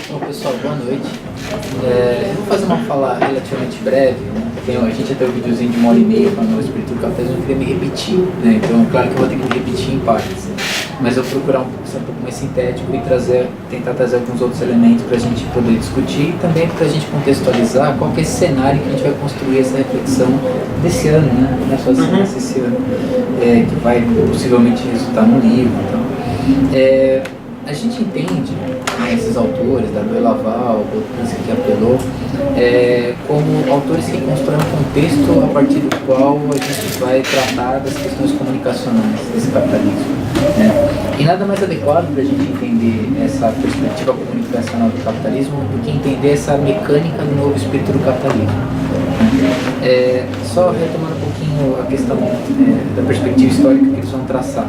Bom, pessoal, boa noite. Eu vou fazer uma fala relativamente breve. A gente já tem um videozinho de 1h30 falando a respeito do capitalismo, eu queria me repetir, né? Então, claro que eu vou ter que me repetir em partes, mas eu vou procurar ser um pouco mais sintético e tentar trazer alguns outros elementos para a gente poder discutir e também para a gente contextualizar qual que é esse cenário que a gente vai construir essa reflexão desse ano, né? Não é só esse ano, que vai possivelmente resultar num livro e tal. A gente entende, né, esses autores, Davi Laval, Boltanski que apelou, como autores que constroem um contexto a partir do qual a gente vai tratar das questões comunicacionais desse capitalismo, né? E nada mais adequado para a gente entender essa perspectiva comunicacional do capitalismo do que entender essa mecânica do novo espírito do capitalismo. Só retomando um pouquinho a questão da perspectiva histórica que eles vão traçar.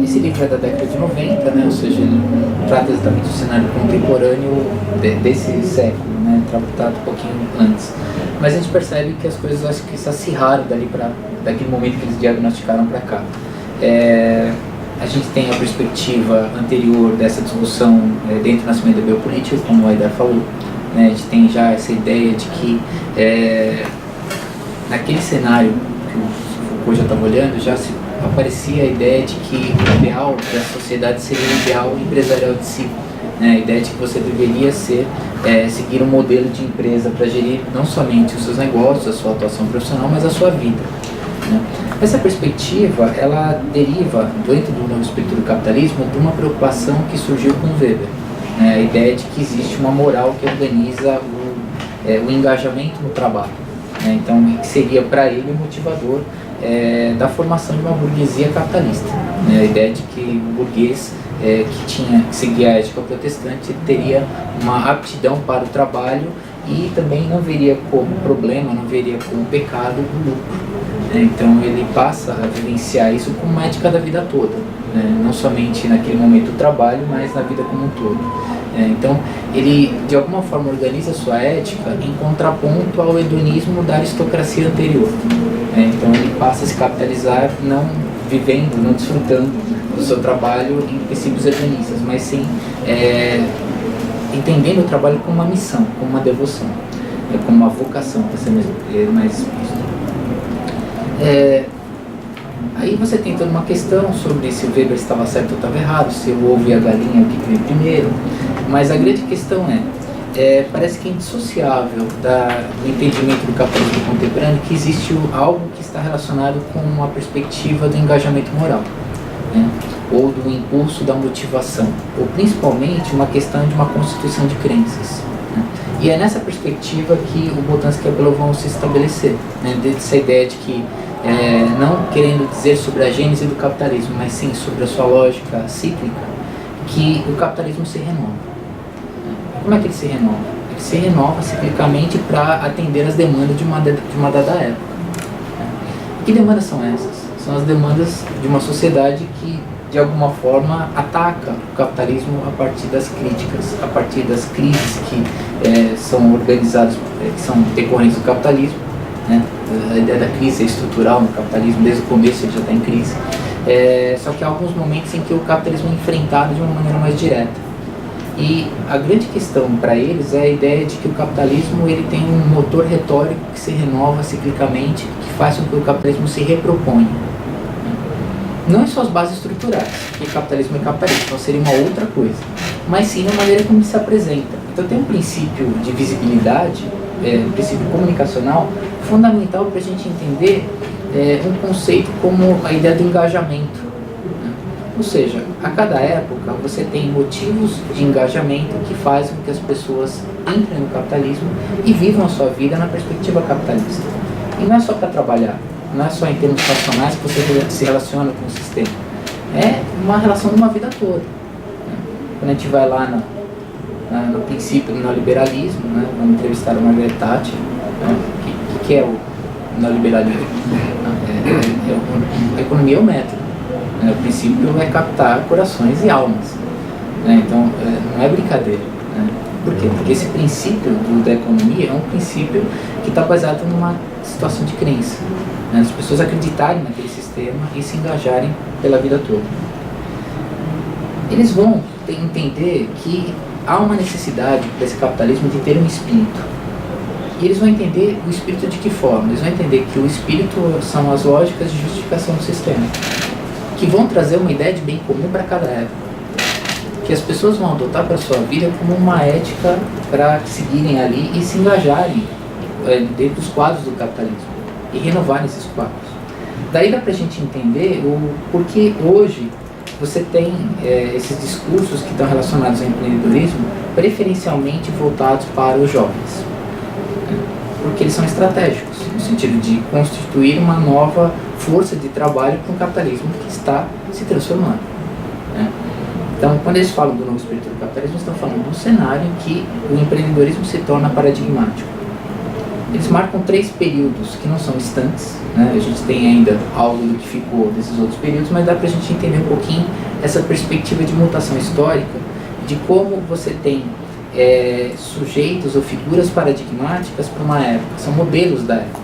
Esse livro é da década de 90, né? Ou seja, ele trata exatamente do cenário contemporâneo desse século, né? Tratado um pouquinho antes. Mas a gente percebe que as coisas acho que se acirraram daquele momento que eles diagnosticaram para cá. A gente tem a perspectiva anterior dessa discussão dentro do nascimento da biopolítica, como o Aidar falou, né? A gente tem já essa ideia de que naquele cenário que o Foucault já estava olhando, já se aparecia a ideia de que o ideal da sociedade seria o ideal empresarial de si, né? A ideia de que você deveria seguir um modelo de empresa para gerir não somente os seus negócios, a sua atuação profissional, mas a sua vida, né? Essa perspectiva, ela deriva, dentro do novo espírito do capitalismo, de uma preocupação que surgiu com Weber, né? A ideia de que existe uma moral que organiza o engajamento no trabalho, né? Então, que seria para ele o motivador da formação de uma burguesia capitalista, né? A ideia de que o burguês que seguia a ética protestante teria uma aptidão para o trabalho e também não veria como problema, não veria como pecado o lucro, né? Então ele passa a vivenciar isso como uma ética da vida toda, né? Não somente naquele momento do trabalho, mas na vida como um todo. Então ele de alguma forma organiza a sua ética em contraponto ao hedonismo da aristocracia anterior. Então ele passa a se capitalizar não vivendo, não desfrutando do seu trabalho em princípios hedonistas, mas sim entendendo o trabalho como uma missão, como uma devoção, como uma vocação, para ser mais explícito. Aí você tem toda uma questão sobre se o Weber estava certo ou estava errado, se o ovo e a galinha o que veio primeiro, mas a grande questão parece que é indissociável do entendimento do capitalismo contemporâneo que existe algo que está relacionado com a perspectiva do engajamento moral, né? Ou do impulso da motivação, ou principalmente uma questão de uma constituição de crenças, né? E é nessa perspectiva que o Boltanski e a Apelou vão se estabelecer, né? Dessa ideia de que, não querendo dizer sobre a gênese do capitalismo, mas sim sobre a sua lógica cíclica, que o capitalismo se renova. Como é que ele se renova? Ele se renova ciclicamente para atender as demandas de uma dada época. Que demandas são essas? São as demandas de uma sociedade que, de alguma forma, ataca o capitalismo a partir das críticas, a partir das crises que são organizadas, que são decorrentes do capitalismo, né? A ideia da crise é estrutural no capitalismo, desde o começo ele já está em crise. Só que há alguns momentos em que o capitalismo é enfrentado de uma maneira mais direta. E a grande questão para eles é a ideia de que o capitalismo ele tem um motor retórico que se renova ciclicamente, que faz com que o capitalismo se reproponha. Não é só as bases estruturais, que o capitalismo é capitalista, então seria uma outra coisa, mas sim na maneira como ele se apresenta. Então tem um princípio de visibilidade, um princípio comunicacional fundamental para a gente entender um conceito como a ideia do engajamento. Ou seja, a cada época você tem motivos de engajamento que fazem com que as pessoas entrem no capitalismo e vivam a sua vida na perspectiva capitalista. E não é só para trabalhar, não é só em termos racionais que você se relaciona com o sistema. É uma relação de uma vida toda, né? Quando a gente vai lá no princípio do neoliberalismo, né? Vamos entrevistar o Margaret Thatcher, né? O que é o neoliberalismo? A economia é o método. O princípio é captar corações e almas, né? Então não é brincadeira, né? Por quê? Porque esse princípio da economia é um princípio que está baseado numa situação de crença, né? As pessoas acreditarem naquele sistema e se engajarem pela vida toda. eles vão entender que há uma necessidade desse capitalismo de ter um espírito. E eles vão entender o espírito de que forma? Eles vão entender que o espírito são as lógicas de justificação do sistema, que vão trazer uma ideia de bem comum para cada época, que as pessoas vão adotar para a sua vida como uma ética para seguirem ali e se engajarem dentro dos quadros do capitalismo e renovarem esses quadros. Daí dá para a gente entender o porquê hoje você tem esses discursos que estão relacionados ao empreendedorismo preferencialmente voltados para os jovens, porque eles são estratégicos, no sentido de constituir uma nova força de trabalho para um capitalismo que está se transformando. Então, quando eles falam do novo espírito do capitalismo, estão falando de um cenário em que o empreendedorismo se torna paradigmático. Eles marcam 3 períodos que não são instantes, né? A gente tem ainda algo do que ficou desses outros períodos, mas dá para a gente entender um pouquinho essa perspectiva de mutação histórica, de como você tem sujeitos ou figuras paradigmáticas para uma época, são modelos da época.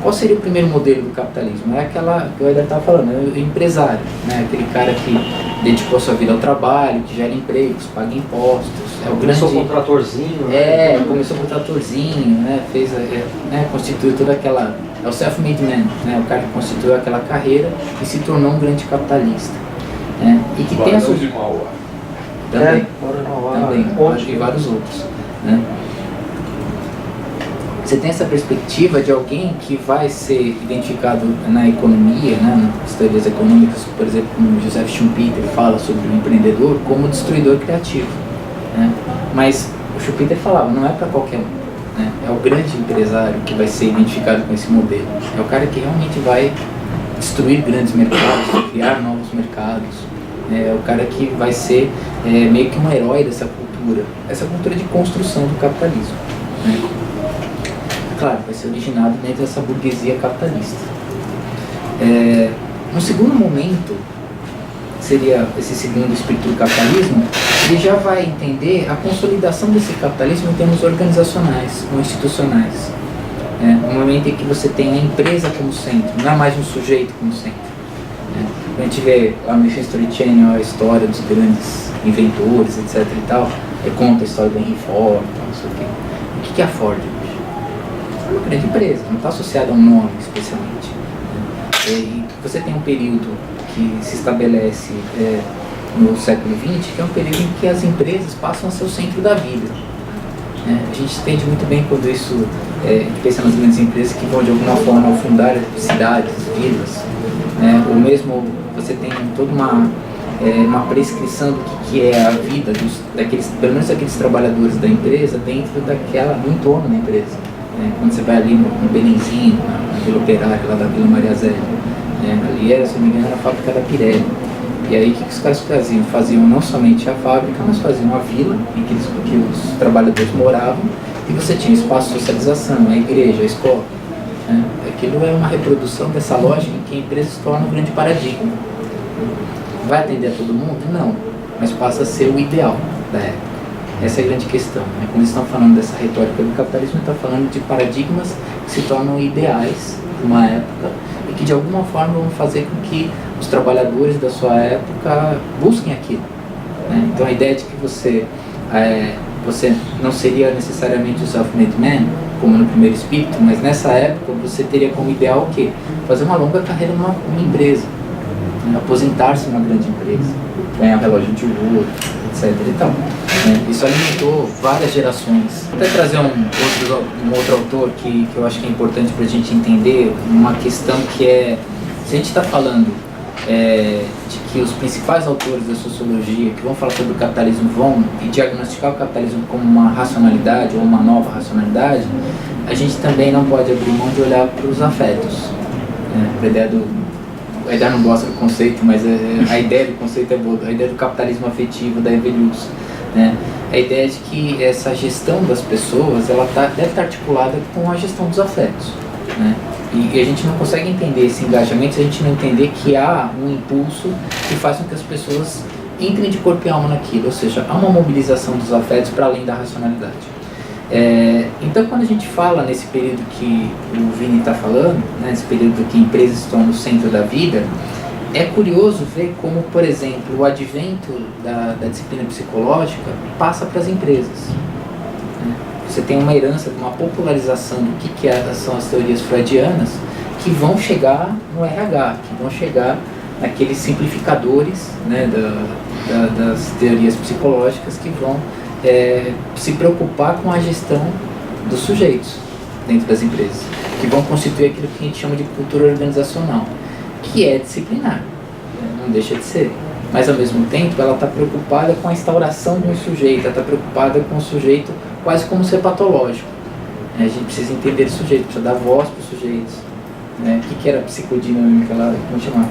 Qual seria o primeiro modelo do capitalismo? É aquela que o Eder estava falando, é o empresário, né? Aquele cara que dedicou sua vida ao trabalho, que gera empregos, paga impostos. Começou com um tratorzinho. Começou com um tratorzinho, né? Constituiu toda aquela... É o self-made man, né? O cara que constituiu aquela carreira e se tornou um grande capitalista. Né? E que tem a sua... Também, e vários outros. Né? Você tem essa perspectiva de alguém que vai ser identificado na economia, né, nas teorias econômicas, por exemplo, como Joseph Schumpeter fala sobre o empreendedor como destruidor criativo. Né? Mas o Schumpeter falava, não é para qualquer um. Né? É o grande empresário que vai ser identificado com esse modelo. É o cara que realmente vai destruir grandes mercados, criar novos mercados. É o cara que vai ser meio que um herói dessa cultura de construção do capitalismo. Né? Claro, vai ser originado dentro dessa burguesia capitalista. No segundo momento, seria esse segundo espírito do capitalismo, ele já vai entender a consolidação desse capitalismo em termos organizacionais ou institucionais. No momento em que você tem a empresa como centro, não é mais um sujeito como centro. A gente vê lá no History Channel a história dos grandes inventores, etc. e tal, conta a história do Henry Ford, tal, não sei o quê. O que é a Ford hoje? É uma grande empresa, não está associada a um nome especialmente. E você tem um período que se estabelece no século XX, que é um período em que as empresas passam a ser o centro da vida. A gente entende muito bem quando isso, pensa nas grandes empresas que vão de alguma forma fundar cidades, vilas, ou mesmo você tem toda uma prescrição do que é a vida daqueles, pelo menos daqueles trabalhadores da empresa dentro no entorno da empresa. Quando você vai ali no Belenzinho, na Vila Operária, lá da Vila Maria Zélia, ali era, se não me engano, era a fábrica da Pirelli. E aí o que os caras faziam? Faziam não somente a fábrica, mas faziam a vila em que os trabalhadores moravam, e você tinha espaço de socialização, a igreja, a escola. Aquilo é uma reprodução dessa lógica em que a empresa se torna um grande paradigma. Vai atender a todo mundo? Não, mas passa a ser o ideal da época. Essa é a grande questão. Quando eles estão falando dessa retórica do capitalismo, estão falando de paradigmas que se tornam ideais de uma época e que de alguma forma vão fazer com que os trabalhadores da sua época busquem aquilo. Então a ideia de que você não seria necessariamente o self-made man, como no primeiro espírito, mas nessa época você teria como ideal o quê? Fazer uma longa carreira numa empresa, aposentar-se numa grande empresa, ganhar relógio de ouro, etc. e tal. Isso alimentou várias gerações. Vou até trazer um outro autor que eu acho que é importante para a gente entender uma questão que se a gente está falando de que os principais autores da sociologia que vão falar sobre o capitalismo vão diagnosticar o capitalismo como uma racionalidade ou uma nova racionalidade, a gente também não pode abrir mão de olhar para os afetos. A ideia não gosta do conceito, mas a ideia do conceito é boa, a ideia do capitalismo afetivo da Eveluz. A ideia de que essa gestão das pessoas deve estar articulada com a gestão dos afetos. E a gente não consegue entender esse engajamento se a gente não entender que há um impulso que faz com que as pessoas entrem de corpo e alma naquilo, ou seja, há uma mobilização dos afetos para além da racionalidade. Então, quando a gente fala nesse período que o Vini está falando, nesse período que a empresa se torna o centro da vida, É curioso ver como, por exemplo, o advento da disciplina psicológica passa para as empresas. Você tem uma herança, uma popularização do que são as teorias freudianas, que vão chegar no RH, que vão chegar naqueles simplificadores, né, das teorias psicológicas, que vão se preocupar com a gestão dos sujeitos dentro das empresas, que vão constituir aquilo que a gente chama de cultura organizacional, que é disciplinar, não deixa de ser. Mas ao mesmo tempo ela está preocupada com a instauração de um sujeito, ela está preocupada com o sujeito quase como ser patológico. A gente precisa entender o sujeito, precisa dar voz para os sujeitos. O que era a psicodinâmica lá? Como chamar?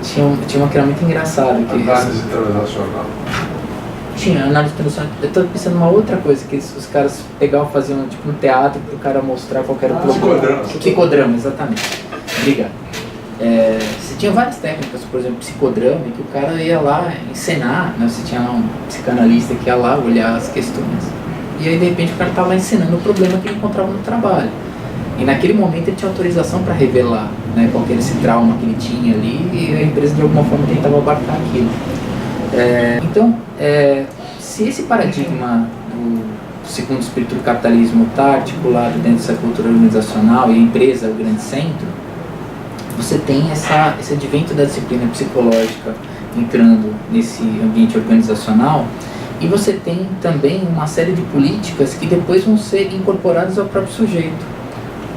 Tinha uma que era muito engraçada. Análise transacional. Tinha análise transacional. Eu estou pensando numa outra coisa, que os caras pegavam, faziam tipo um teatro para o cara mostrar qual era o problema. Psicodrama, exatamente. Obrigado. Você tinha várias técnicas, por exemplo, psicodrama, que o cara ia lá encenar, né? Você tinha lá um psicanalista que ia lá olhar as questões. E aí, de repente, o cara estava lá ensinando o problema que ele encontrava no trabalho. E naquele momento ele tinha autorização para revelar, né, qual que era esse trauma que ele tinha ali, e a empresa de alguma forma tentava abarcar aquilo. Então, se esse paradigma do segundo espírito do capitalismo está articulado dentro dessa cultura organizacional e a empresa é o grande centro, você tem esse advento da disciplina psicológica entrando nesse ambiente organizacional, e você tem também uma série de políticas que depois vão ser incorporadas ao próprio sujeito.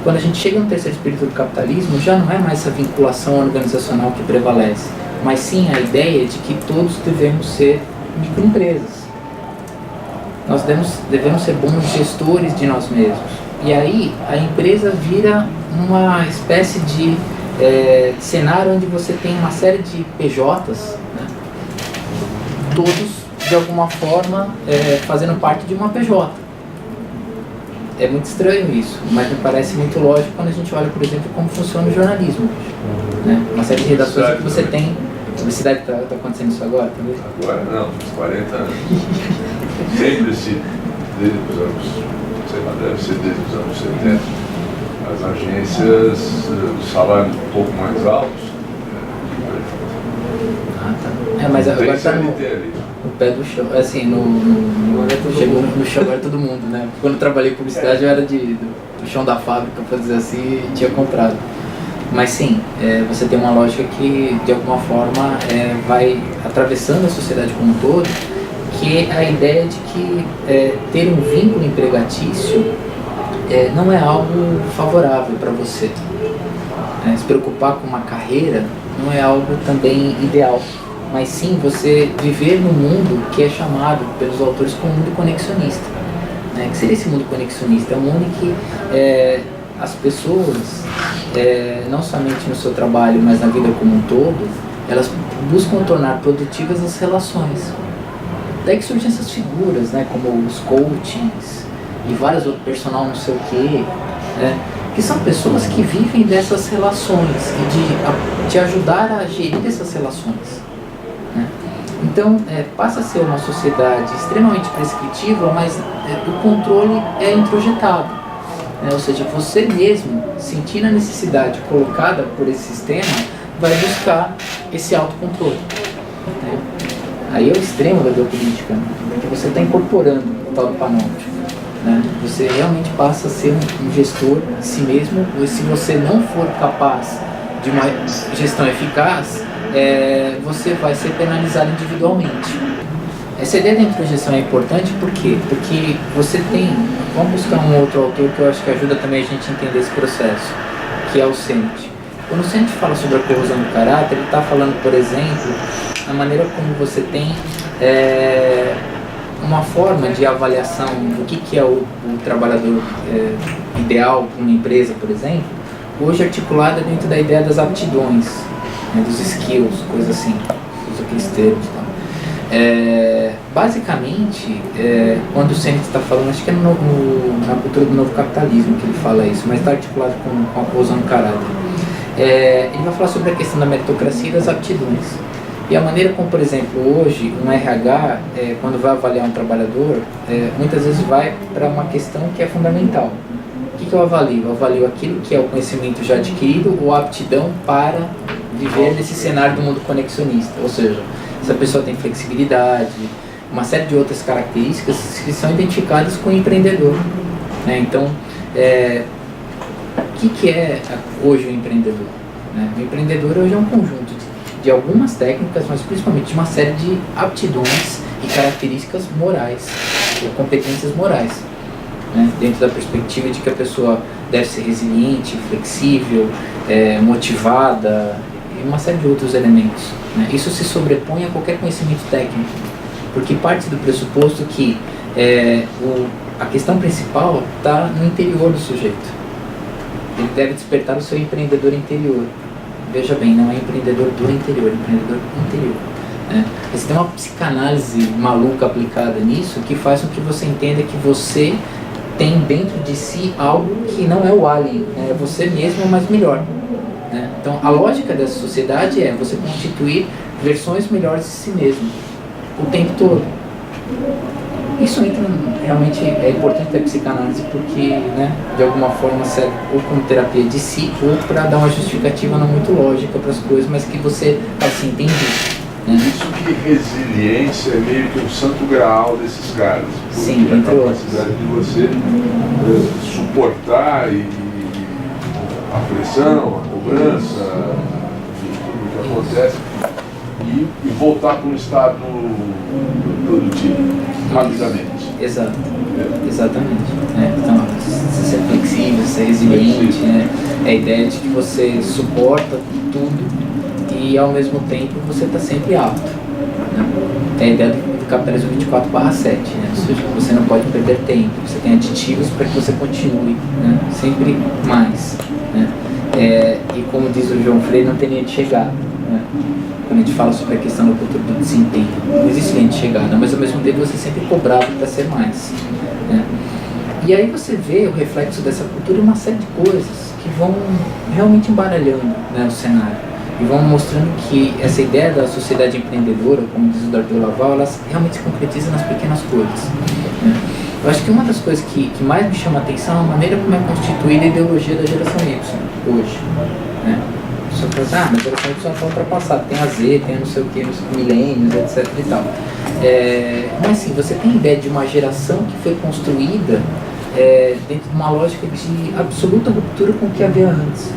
Quando a gente chega no terceiro espírito do capitalismo, já não é mais essa vinculação organizacional que prevalece, mas sim a ideia de que todos devemos ser microempresas. Nós devemos ser bons gestores de nós mesmos. E aí a empresa vira uma espécie de cenário onde você tem uma série de PJs, né, todos de alguma forma fazendo parte de uma PJ. É muito estranho isso, mas me parece muito lógico quando a gente olha, por exemplo, como funciona o jornalismo. Né? Uma série de redações que você tem. Publicidade está acontecendo isso agora também? Agora não, uns 40 anos. Sempre desde os anos, sei lá, deve ser desde os anos 70. As agências, os salários um pouco mais altos. Tá. Mas agora está no pé do chão, assim, chegou no chão agora todo mundo, né? Quando eu trabalhei em publicidade eu era do chão da fábrica, para dizer assim, e tinha comprado. Mas sim, você tem uma lógica que de alguma forma vai atravessando a sociedade como um todo, que é a ideia de que ter um vínculo empregatício não é algo favorável para você. Se preocupar com uma carreira não é algo também ideal, mas sim você viver no mundo que é chamado pelos autores como mundo conexionista. Que seria esse mundo conexionista? É um mundo em que as pessoas, não somente no seu trabalho, mas na vida como um todo, elas buscam tornar produtivas as relações. Daí que surgem essas figuras, né, como os coachings e vários outros personal não sei o quê, né, que são pessoas que vivem dessas relações e de te ajudar a gerir essas relações. Então, passa a ser uma sociedade extremamente prescritiva, mas o controle é introjetado. Ou seja, você mesmo, sentindo a necessidade colocada por esse sistema, vai buscar esse autocontrole. Aí é o extremo da biopolítica, porque você está incorporando o tal do panóptico. Você realmente passa a ser um gestor de si mesmo, e se você não for capaz de uma gestão eficaz, você vai ser penalizado individualmente. Essa ideia da introjeção é importante por quê? Porque você tem, vamos buscar um outro autor que eu acho que ajuda também a gente a entender esse processo, que é o Sennett. Quando o Sennett fala sobre a corrosão do caráter, ele está falando, por exemplo, a maneira como você tem uma forma de avaliação do que é o trabalhador ideal para uma empresa, por exemplo, hoje articulada dentro da ideia das aptidões, dos skills, coisas assim, usa aqueles termos e tal. Basicamente, quando o Sennett está falando, acho que é na cultura do novo capitalismo que ele fala isso, mas está articulado com a corrosão do caráter. Ele vai falar sobre a questão da meritocracia e das aptidões. E a maneira como, por exemplo, hoje um RH, quando vai avaliar um trabalhador, muitas vezes vai para uma questão que é fundamental. O que eu avalio? Eu avalio aquilo que é o conhecimento já adquirido ou a aptidão para viver nesse cenário do mundo conexionista. Ou seja, se a pessoa tem flexibilidade, uma série de outras características que são identificadas com o empreendedor. Né? Então, o que é hoje o empreendedor? Né? O empreendedor hoje é um conjunto de algumas técnicas, mas principalmente de uma série de aptidões e características morais, ou competências morais. Né? Dentro da perspectiva de que a pessoa deve ser resiliente, flexível, motivada e uma série de outros elementos. Né? Isso se sobrepõe a qualquer conhecimento técnico, porque parte do pressuposto que a questão principal está no interior do sujeito. Ele deve despertar o seu empreendedor interior. Veja bem, não é empreendedor do interior, é empreendedor interior. Né? Você tem uma psicanálise maluca aplicada nisso que faz com que você entenda que você tem dentro de si algo que não é o alien, é você mesmo, mas melhor. Né? Então, a lógica dessa sociedade é você constituir versões melhores de si mesmo, o tempo todo. Isso entra, realmente é importante ter psicanálise porque, né, de alguma forma serve ou como terapia de si ou para dar uma justificativa não muito lógica para as coisas, mas que você assim entendi. Né? Isso que resiliência é meio que um santo graal desses caras. Sim, a entre capacidade de você suportar a pressão, a cobrança, enfim, tudo o que acontece e voltar para um estado produtivo rapidamente. Exato, exatamente. Né? Então, ser flexível, ser resiliente, né? É a ideia de que você suporta tudo e ao mesmo tempo você está sempre apto. Né? É a ideia do capitalismo 24/7, né? Ou seja, você não pode perder tempo, você tem aditivos para que você continue, né? Sempre mais. Né? E como diz o João Freire, não tem linha de chegada. Né? Quando a gente fala sobre a questão da cultura do desempenho, não existe linha de chegada, mas ao mesmo tempo você é sempre cobrado para ser mais. Né? E aí você vê o reflexo dessa cultura em uma série de coisas que vão realmente embaralhando, né, o cenário. E vão mostrando que essa ideia da sociedade empreendedora, como diz o Dardot Laval, ela realmente se concretiza nas pequenas coisas. Né? Eu acho que uma das coisas que mais me chama a atenção é a maneira como é constituída a ideologia da geração Y hoje. Né? Só que mas a geração Y está ultrapassada, tem a Z, tem não sei o que, os milênios, etc e tal. Mas assim, você tem a ideia de uma geração que foi construída dentro de uma lógica de absoluta ruptura com o que havia antes.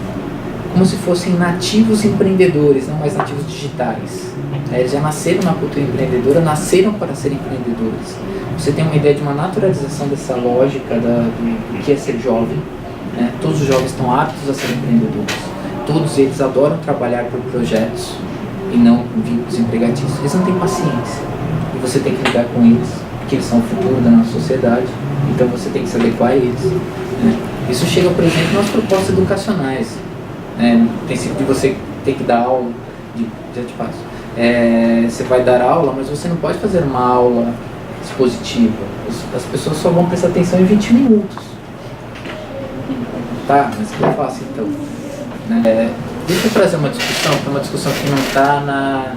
Como se fossem nativos empreendedores, não mais nativos digitais. Eles já nasceram na cultura empreendedora, nasceram para ser empreendedores. Você tem uma ideia de uma naturalização dessa lógica do que é ser jovem. Né? Todos os jovens estão aptos a ser empreendedores. Todos eles adoram trabalhar por projetos e não vínculos empregatícios. Eles não têm paciência. E você tem que lidar com eles, porque eles são o futuro da nossa sociedade. Então você tem que se adequar a eles. Né? Isso chega, por exemplo, nas propostas educacionais. O princípio de você ter que dar aula, já te passo. Você vai dar aula, mas você não pode fazer uma aula expositiva. As pessoas só vão prestar atenção em 20 minutos. Tá, mas o que eu faço então? Deixa eu trazer uma discussão, que é uma discussão que não está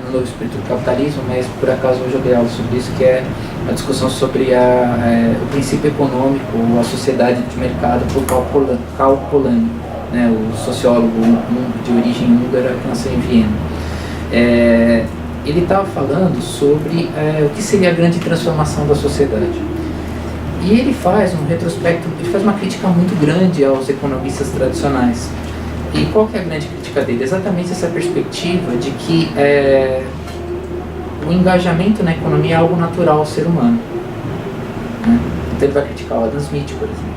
no Novo Espírito do Capitalismo, mas por acaso hoje eu dei aula sobre isso, que é a discussão sobre o princípio econômico, ou a sociedade de mercado por Karl Polanyi, né, o sociólogo de origem húngara que nasceu em Viena. Ele estava falando sobre o que seria a grande transformação da sociedade. E ele faz um retrospecto, ele faz uma crítica muito grande aos economistas tradicionais. E qual que é a grande crítica dele? Exatamente essa perspectiva de que o engajamento na economia é algo natural ao ser humano. Né? Então ele vai criticar o Adam Smith, por exemplo.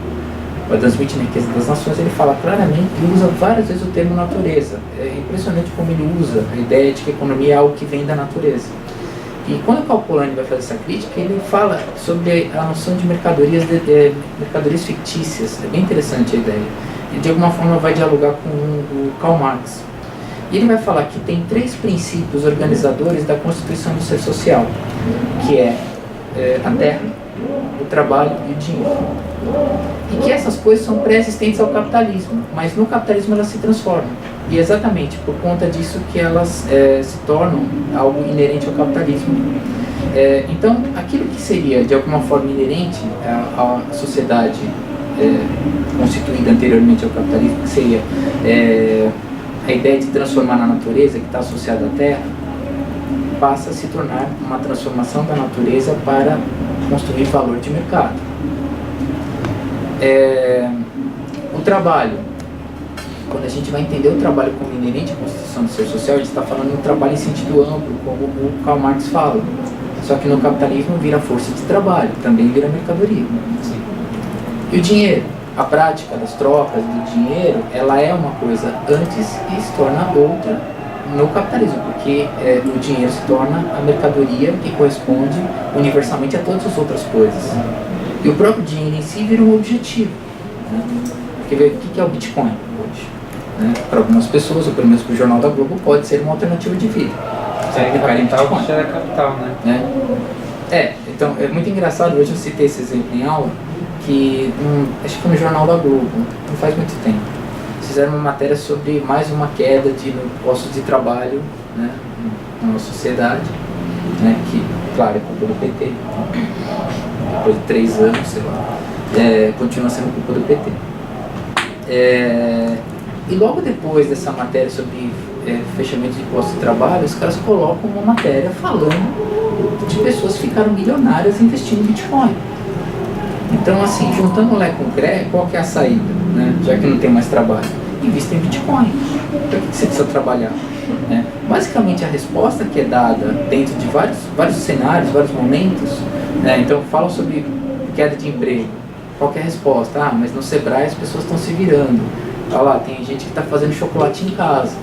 O Adam Smith, na Riqueza das Nações, ele fala claramente, ele usa várias vezes o termo natureza. É impressionante como ele usa a ideia de que a economia é algo que vem da natureza. E quando o Karl Polanyi vai fazer essa crítica, ele fala sobre a noção de mercadorias fictícias. É bem interessante a ideia. Ele de alguma forma vai dialogar com o Karl Marx. E ele vai falar que tem 3 princípios organizadores da constituição do ser social, que é a terra, o trabalho e o dinheiro. E que essas coisas são pré-existentes ao capitalismo, mas no capitalismo elas se transformam. E é exatamente por conta disso que elas se tornam algo inerente ao capitalismo. Então, aquilo que seria de alguma forma inerente à sociedade constituída anteriormente ao capitalismo, que seria a ideia de transformar na natureza, que está associada à Terra, passa a se tornar uma transformação da natureza para construir valor de mercado. O trabalho, quando a gente vai entender o trabalho como inerente à constituição do ser social, a gente está falando de um trabalho em sentido amplo, como o Karl Marx fala. Só que no capitalismo vira força de trabalho, também vira mercadoria. Sim. E o dinheiro, a prática das trocas do dinheiro, ela é uma coisa antes e se torna outra no capitalismo, porque o dinheiro se torna a mercadoria que corresponde universalmente a todas as outras coisas. E o próprio dinheiro em si vira um objetivo. Né? Porque o que é o Bitcoin hoje? Né? Para algumas pessoas, ou pelo menos para o Jornal da Globo, pode ser uma alternativa de vida. Capital gera capital, né? Então é muito engraçado, hoje eu citei esse exemplo em aula, que acho que foi no Jornal da Globo, não faz muito tempo. Fizeram uma matéria sobre mais uma queda de postos de trabalho, né, na nossa sociedade, né, que, claro, é culpa do PT. Depois de 3 anos, sei lá, continua sendo culpa do PT. E logo depois dessa matéria sobre fechamento de postos de trabalho, os caras colocam uma matéria falando de pessoas que ficaram milionárias investindo em Bitcoin. Então, assim, juntando o Lé com o Cré, qual que é a saída? Né? Já que não tem mais trabalho, invista em Bitcoin. Para que você precisa trabalhar? Né? Basicamente, a resposta que é dada dentro de vários cenários, vários momentos, né? Então, falam sobre queda de emprego. Qual que é a resposta? Mas no Sebrae as pessoas estão se virando. Olha lá, tem gente que está fazendo chocolate em casa.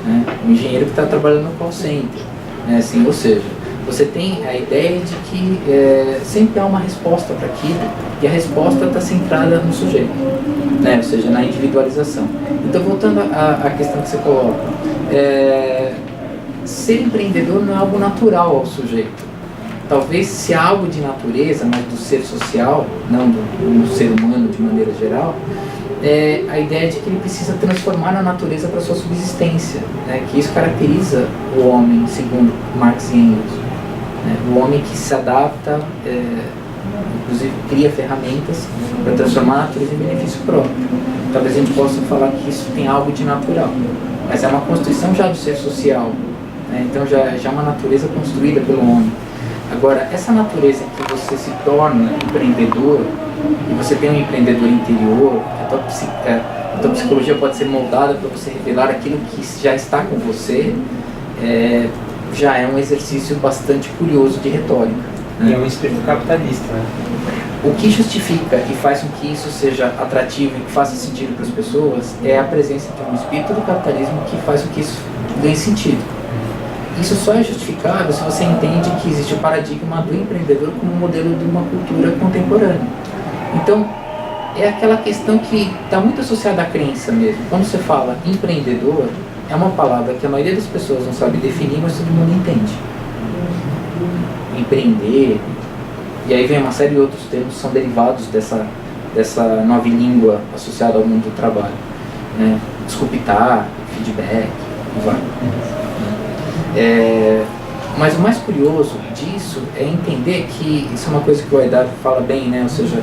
Né? Um engenheiro que está trabalhando no call center. Né? Assim, ou seja, você tem a ideia de que sempre há uma resposta para aquilo, e a resposta está centrada no sujeito, né? Ou seja, na individualização. Então, voltando à questão que você coloca, ser empreendedor não é algo natural ao sujeito. Talvez se há algo de natureza, mas do ser social, não do ser humano de maneira geral, a ideia de que ele precisa transformar a natureza para sua subsistência, né? Que isso caracteriza o homem, segundo Marx e Engels. O homem que se adapta, inclusive cria ferramentas para transformar a natureza em benefício próprio. Talvez a gente possa falar que isso tem algo de natural, mas é uma constituição já do ser social, né? Então já é uma natureza construída pelo homem. Agora, essa natureza em que você se torna empreendedor, e você tem um empreendedor interior, a tua psicologia pode ser moldada para você revelar aquilo que já está com você, já é um exercício bastante curioso de retórica. Né? E é um espírito capitalista, né? O que justifica e faz com que isso seja atrativo e que faça sentido para as pessoas é a presença de um espírito do capitalismo que faz com que isso ganhe sentido. Isso só é justificável se você entende que existe o paradigma do empreendedor como modelo de uma cultura contemporânea. Então, é aquela questão que está muito associada à crença mesmo. Quando você fala empreendedor, é uma palavra que a maioria das pessoas não sabe definir, mas todo mundo entende. Empreender, e aí vem uma série de outros termos que são derivados dessa nova língua associada ao mundo do trabalho. Né? Desculpitar, feedback, vai. Mas o mais curioso disso é entender que isso é uma coisa que o Haidar fala bem, né? Ou seja,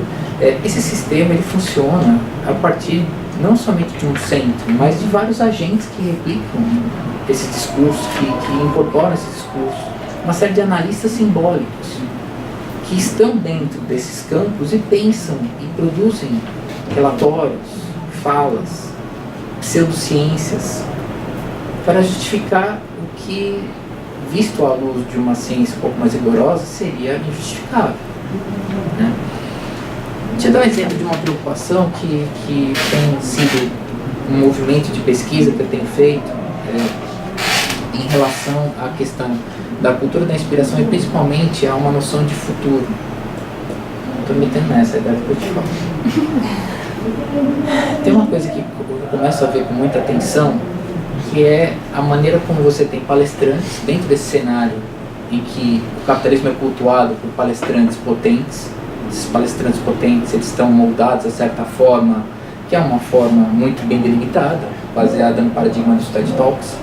esse sistema ele funciona a partir não somente de um centro, mas de vários agentes que replicam esse discurso, que incorporam esse discurso, uma série de analistas simbólicos que estão dentro desses campos e pensam e produzem relatórios, falas, pseudociências para justificar o que, visto à luz de uma ciência um pouco mais rigorosa, seria injustificável. Né? Deixa eu dar um exemplo de uma preocupação que tem sido um movimento de pesquisa que eu tenho feito em relação à questão da cultura da inspiração e principalmente a uma noção de futuro. Estou me metendo nessa, deve que eu te falo. Tem uma coisa que eu começo a ver com muita atenção, que é a maneira como você tem palestrantes dentro desse cenário em que o capitalismo é cultuado por palestrantes potentes. Esses palestrantes potentes, eles estão moldados de certa forma, que é uma forma muito bem delimitada, baseada no paradigma dos TED Talks.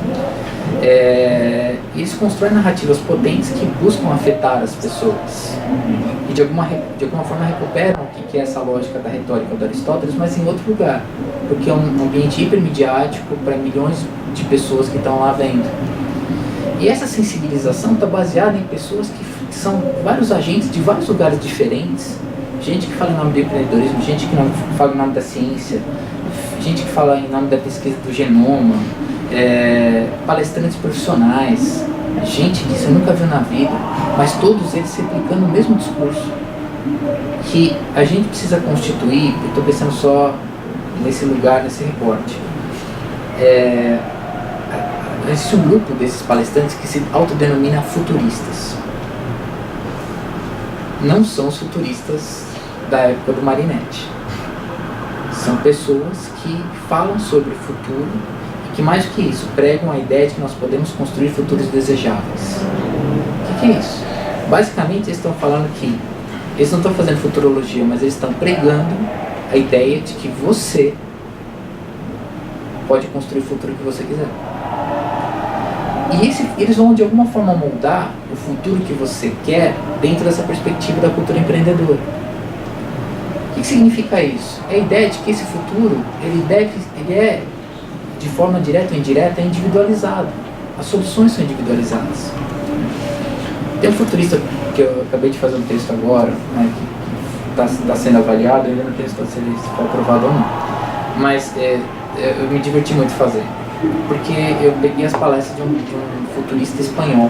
Eles constroem narrativas potentes que buscam afetar as pessoas. e de alguma forma recuperam o que é essa lógica da retórica do Aristóteles, mas em outro lugar, porque é um ambiente hipermediático para milhões de pessoas que estão lá vendo. E essa sensibilização está baseada em pessoas que são vários agentes de vários lugares diferentes, gente que fala em nome do empreendedorismo, gente que fala em nome da ciência, gente que fala em nome da pesquisa do genoma, palestrantes profissionais, gente que você nunca viu na vida, mas todos eles replicando o mesmo discurso que a gente precisa constituir. Eu estou pensando só nesse lugar, nesse recorte. Existe um grupo desses palestrantes que se autodenomina futuristas. Não são os futuristas da época do Marinetti. São pessoas que falam sobre o futuro e que, mais do que isso, pregam a ideia de que nós podemos construir futuros desejáveis. O que é isso? Basicamente, eles estão falando que eles não estão fazendo futurologia, mas eles estão pregando a ideia de que você pode construir o futuro que você quiser. E eles vão de alguma forma moldar o futuro que você quer dentro dessa perspectiva da cultura empreendedora. O que significa isso? É a ideia de que esse futuro ele é, de forma direta ou indireta, individualizado. As soluções são individualizadas. Tem um futurista que eu acabei de fazer um texto agora, né, que está sendo avaliado, eu ainda não tenho se foi aprovado ou não. Mas eu me diverti muito fazer. Porque eu peguei as palestras de um futurista espanhol,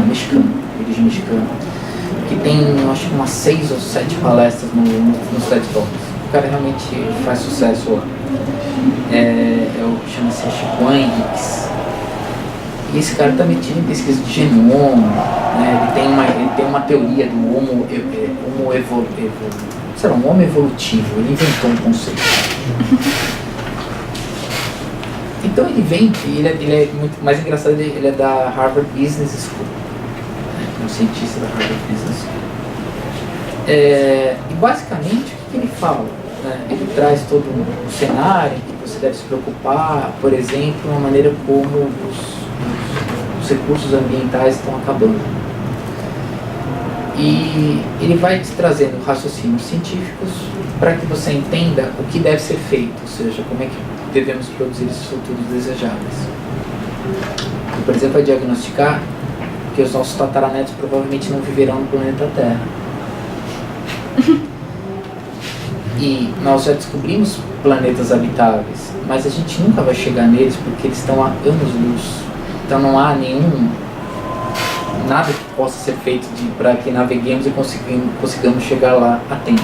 mexicano, origem mexicana, que tem, acho que umas 6 ou 7 palestras no TED Talks. O cara realmente faz sucesso lá. Chama-se Chico Henriques. E esse cara está metido em pesquisa de genoma, né? Ele tem uma teoria do homo evolutivo, ele inventou um conceito. Então ele vem, ele é muito mais engraçado, ele é da Harvard Business School, um cientista da Harvard Business School. E basicamente o que ele fala? Ele traz todo um cenário em que você deve se preocupar, por exemplo, na maneira como os recursos ambientais estão acabando. E ele vai te trazendo raciocínios científicos para que você entenda o que deve ser feito, ou seja, como é que devemos produzir esses futuros desejáveis. E, por exemplo, vai diagnosticar que os nossos tataranetos provavelmente não viverão no planeta Terra. E nós já descobrimos planetas habitáveis, mas a gente nunca vai chegar neles porque eles estão a anos-luz. Então não há nada que possa ser feito para que naveguemos e consigamos chegar lá a tempo.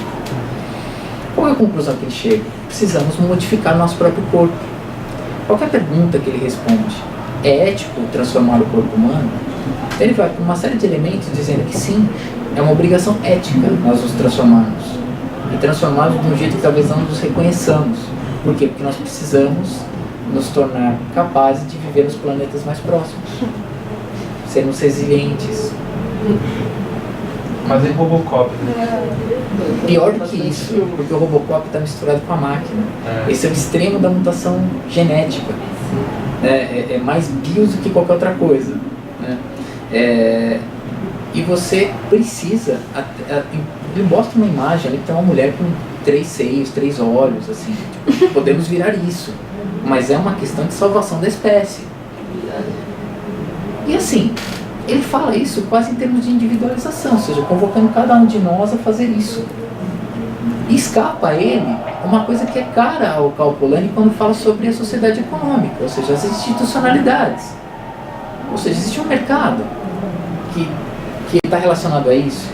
Qual é a conclusão que ele chega? Precisamos modificar nosso próprio corpo. Qualquer pergunta que ele responde, é ético transformar o corpo humano? Ele vai para uma série de elementos dizendo que sim, é uma obrigação ética nós nos transformarmos. E transformarmos de um jeito que talvez não nos reconheçamos. Por quê? Porque nós precisamos nos tornar capazes de viver nos planetas mais próximos. Sermos resilientes. Mas em Robocop, né? Pior do que isso, porque o Robocop está misturado com a máquina. Esse é o extremo da mutação genética. É mais bios do que qualquer outra coisa. E você precisa... Ele mostra uma imagem ali que tem uma mulher com 3 seios, 3 olhos, assim. Podemos virar isso. Mas é uma questão de salvação da espécie. E assim... Ele fala isso quase em termos de individualização, ou seja, convocando cada um de nós a fazer isso. E escapa a ele uma coisa que é cara ao Cal Polanyi quando fala sobre a sociedade econômica, ou seja, as institucionalidades. Ou seja, existe um mercado que está relacionado a isso.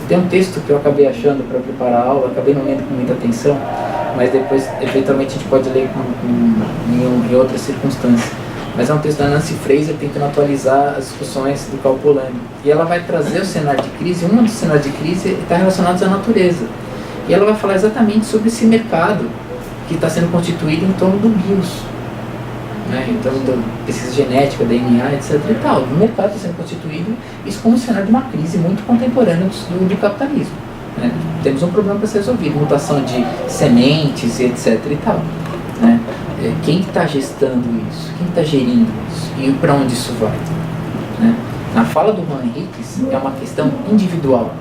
Tem um texto que eu acabei achando para preparar a aula, acabei não lendo com muita atenção, mas depois, eventualmente, a gente pode ler em outras circunstâncias. Mas é um texto da Nancy Fraser tentando atualizar as discussões do Cal Polanyi. E ela vai trazer o cenário de crise, um dos cenários de crise está relacionado à natureza. E ela vai falar exatamente sobre esse mercado que está sendo constituído em torno do BIOS, em torno da pesquisa genética, DNA, etc. e tal. O mercado está sendo constituído, isso como um cenário de uma crise muito contemporânea do capitalismo. Temos um problema para ser resolvido, mutação de sementes, etc. e tal. Quem está gestando isso? Quem está gerindo isso? E para onde isso vai? Na fala do Juan Henriquez, é uma questão individual.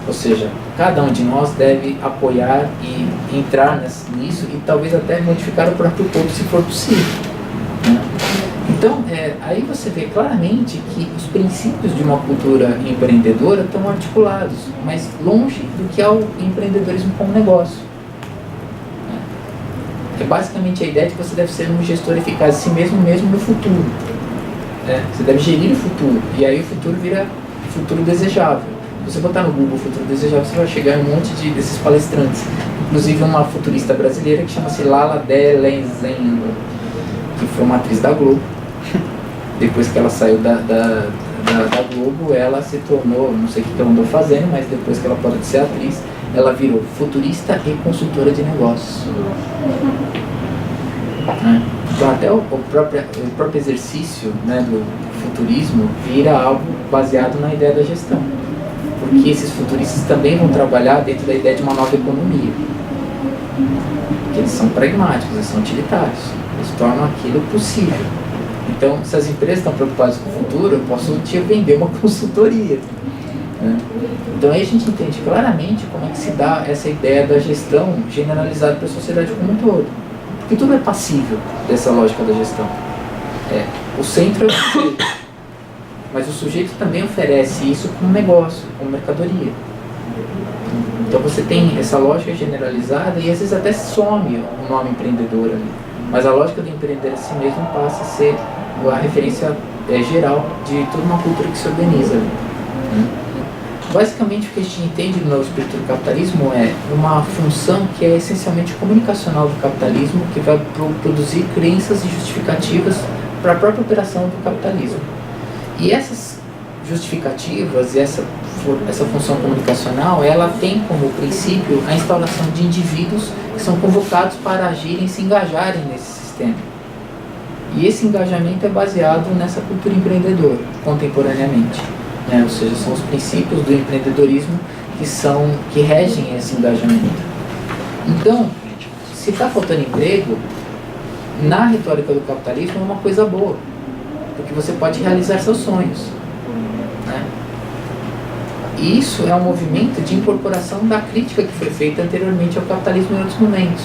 Ou seja, cada um de nós deve apoiar e entrar nisso e talvez até modificar o próprio corpo se for possível. Né? Então, aí você vê claramente que os princípios de uma cultura empreendedora estão articulados, mas longe do que é o empreendedorismo como negócio. É basicamente a ideia de que você deve ser um gestor eficaz de si mesmo no futuro. Você deve gerir o futuro, e aí o futuro vira futuro desejável. Se você botar no Google futuro desejável, você vai chegar em um monte desses palestrantes. Inclusive uma futurista brasileira que chama-se Lala Delenzengo, que foi uma atriz da Globo. Depois que ela saiu da Globo, ela se tornou, não sei o que ela andou fazendo, mas depois que ela parou de ser atriz, ela virou futurista e consultora de negócios. Então até o próprio exercício, né, do futurismo vira algo baseado na ideia da gestão. Porque esses futuristas também vão trabalhar dentro da ideia de uma nova economia. Porque eles são pragmáticos, eles são utilitários, eles tornam aquilo possível. Então, se as empresas estão preocupadas com o futuro, eu posso te vender uma consultoria. Né? Então aí a gente entende claramente como é que se dá essa ideia da gestão generalizada para a sociedade como um todo. Porque tudo é passível dessa lógica da gestão. O centro é o sujeito, mas o sujeito também oferece isso como negócio, como mercadoria. Então você tem essa lógica generalizada e às vezes até some o nome empreendedor ali. Mas a lógica do empreender a si mesmo passa a ser a referência geral de toda uma cultura que se organiza ali. Basicamente o que a gente entende do novo espírito do capitalismo é uma função que é essencialmente comunicacional do capitalismo, que vai produzir crenças e justificativas para a própria operação do capitalismo. E essas justificativas e essa função comunicacional, ela tem como princípio a instauração de indivíduos que são convocados para agirem e se engajarem nesse sistema. E esse engajamento é baseado nessa cultura empreendedora, contemporaneamente. Ou seja, são os princípios do empreendedorismo que regem esse engajamento. Então, se está faltando emprego, na retórica do capitalismo é uma coisa boa, porque você pode realizar seus sonhos. E isso é um movimento de incorporação da crítica que foi feita anteriormente ao capitalismo em outros momentos.